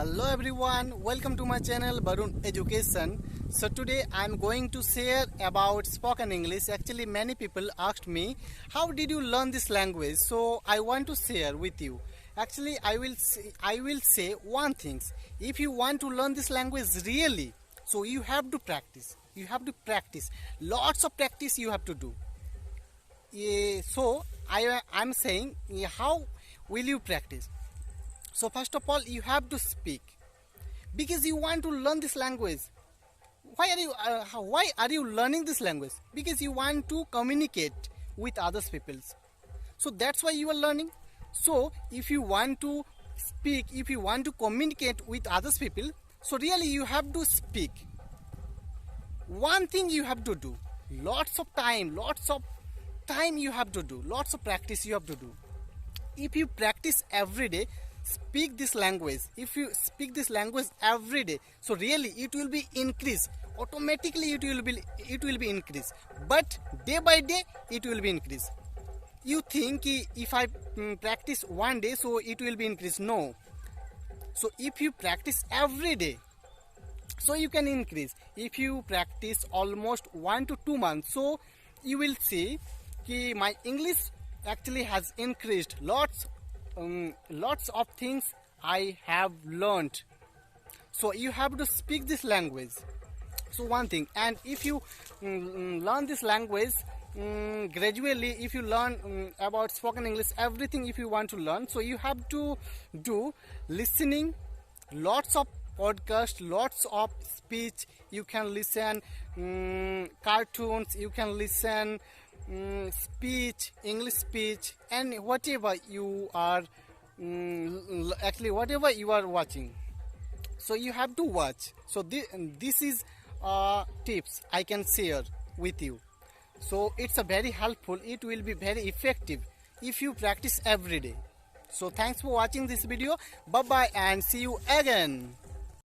Hello everyone, welcome to my channel Barun Education. So today I'm going to share about spoken English. Actually many people asked me, how did you learn this language? So I want to share with you. Actually I will say one thing. If you want to learn this language really, so you have to practice. You have to practice. Lots of practice you have to do. So I'm saying, how will you practice? So first of all, you have to speak because you want to learn this language. Why are you learning this language? Because you want to communicate with others peoples. So that's why you are learning. So if you want to speak, if you want to communicate with others people, so really you have to speak. One thing you have to do, lots of time you have to do, lots of practice you have to do. If you practice every day, speak this language. If you speak this language every day, so really it will be increased. Automatically it will be increased. But day by day it will be increased. You think if I practice one day, so it will be increased. No. So if you practice every day, so you can increase. If you practice almost 1 to 2 months, so you will see that my English actually has increased. Lots of things I have learned. So you have to speak this language. So one thing, and if you learn this language gradually, if you learn about spoken English, everything if you want to learn, so you have to do listening, lots of podcasts, lots of speech. You can listen cartoons, you can listen speech, English speech, and whatever you are whatever you are watching, so you have to watch. So this is tips I can share with you. So it's a very helpful, it will be very effective if you practice every day. So thanks for watching this video. Bye bye and see you again.